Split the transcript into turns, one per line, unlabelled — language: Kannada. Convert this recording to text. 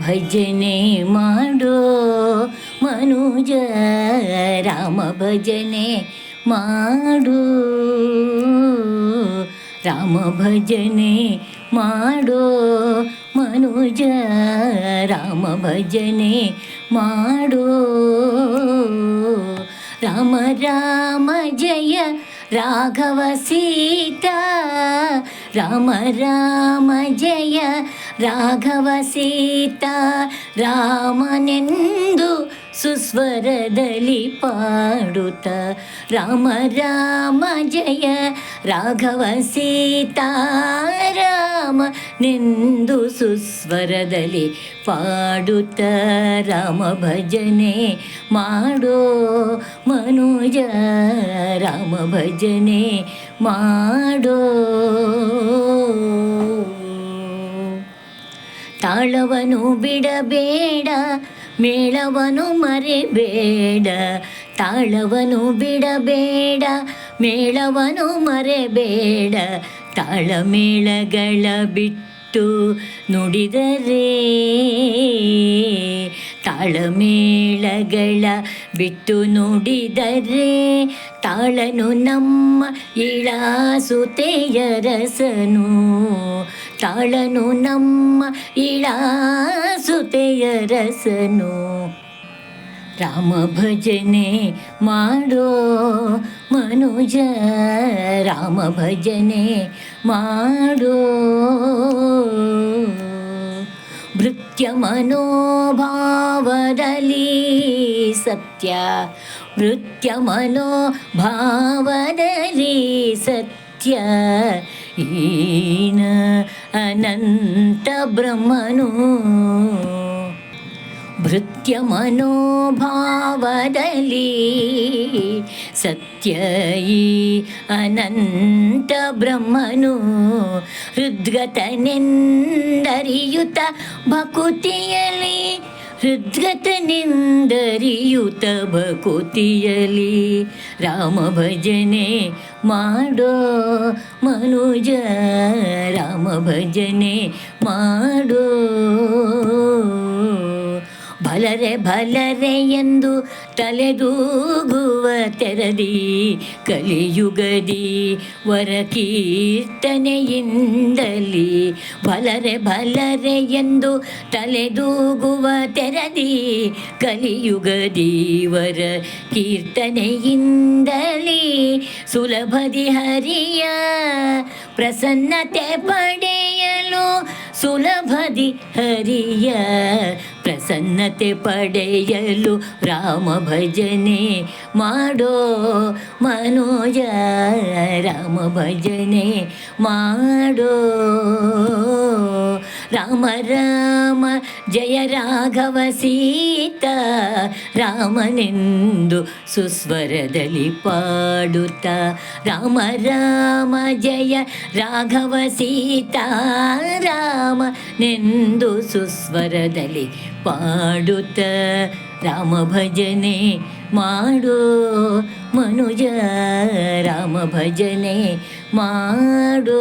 ಭಜನೆ ಮಾಡೋ ಮನುಜ ರಾಮ ಭಜನೆ ಮಾಡು ರಾಮ ಭಜನೆ ಮಾಡೋ ಮನುಜ ರಾಮ ಭಜನೆ ಮಾಡೋ ರಾಮ ರಾಮ ಜಯ ರಾಘವ ಸೀತಾ ರಾಮ ರಾಮ ಜಯ ರಾಘವ ಸೀತಾ ರಾಮನೆಂದು ಸುಸ್ವರದಲ್ಲಿ ಪಾಡುತ್ತ ರಾಮ ರಾಮ ಜಯ ರಾಘವ ಸೀತಾ ರಾಮನೆಂದು ಸುಸ್ವರದಲ್ಲಿ ಪಾಡುತ್ತ ರಾಮ ಭಜನೆ ಮಾಡೋ ಮನುಜ ರಾಮ ಭಜನೆ ಮಾಡೋ ತಾಳವನು ಬಿಡಬೇಡ ಮೇಳವನು ಮರೆಬೇಡ ತಾಳವನು ಬಿಡಬೇಡ ಮೇಳವನು ಮರೆಬೇಡ ತಾಳಮೇಳಗಳ ಬಿಟ್ಟು ನುಡಿದರೆ ತಾಳಮೇಳಗಳ ಬಿಟ್ಟು ನುಡಿದರೆ ತಾಳನು ನಮ್ಮ ಇಳಾಸುತೆಯ ರಸನು ತಾಳನು ನಮ್ಮ ಇಳಾಸುತೆಯ ರಸನು ರಾಮ ಭಜನೆ ಮಾಡೋ ಮನುಜ ರಾಮ ಭಜನೆ ಮಾಡೋ ಭೃತ್ಯ ಮನೋಭಾವದಲ್ಲಿ ಸತ್ಯ ಭೃತ್ಯ ಮನೋಭಾವದಲ್ಲಿ ಸತ್ಯ ಈನ ಅನಂತ ಬ್ರಹ್ಮನು ಭೃತ್ಯ ಮನೋಭಾವದಲ್ಲಿ ಸತ್ಯ ಈ ಅನಂತ ಬ್ರಹ್ಮನು ಹೃದ್ಗತನೆಂದರಿಯುತ ಭಕುತಿಯಲಿ ಹೃದ್ಗತನೆಂದರಿಯುತ ಭಕುತಿಯಲಿ ರಾಮ ಭಜನೆ ಮಾಡೋ ಮನುಜ ರಾಮ ಭಜನೆ ಮಾಡೋ ಭಲರೆ ಭಲರೆ ಎಂದು ತಲೆದೂಗುವ ತೆರದಿ ಕಲಿಯುಗದಿ ವರ ಕೀರ್ತನೆಯಿಂದಲಿ ಭಲರೆ ಭಲರೆ ಎಂದು ತಲೆದೂಗುವ ತೆರದಿ ಕಲಿಯುಗದಿ ವರ ಕೀರ್ತನೆಯಿಂದಲಿ ಸುಲಭದಿ ಹರಿಯ ಪ್ರಸನ್ನತೆ ಪಡೆಯಲು ಸುಲಭದಿ ಹರಿಯ ಪ್ರಸನ್ನತೆ ಪಡೆಯಲು ರಾಮ ಭಜನೆ ಮಾಡೋ ಮನೋಜ ರಾಮ ಭಜನೆ ಮಾಡೋ ರಾಮ ರಾಮ ಜಯ ರಾಘವ ಸೀತಾ ರಾಮನೆಂದು ಸುಸ್ವರದಲ್ಲಿ ಪಾಡುತ್ತ ರಾಮ ರಾಮ ಜಯ ರಾಘವ ಸೀತಾ ರಾಮನೆಂದು ಸುಸ್ವರದಲ್ಲಿ ಪಾಡುತ್ತ ರಾಮ ಭಜನೆ ಮಾಡೋ ಮನುಜ ರಾಮ ಭಜನೆ ಮಾಡೋ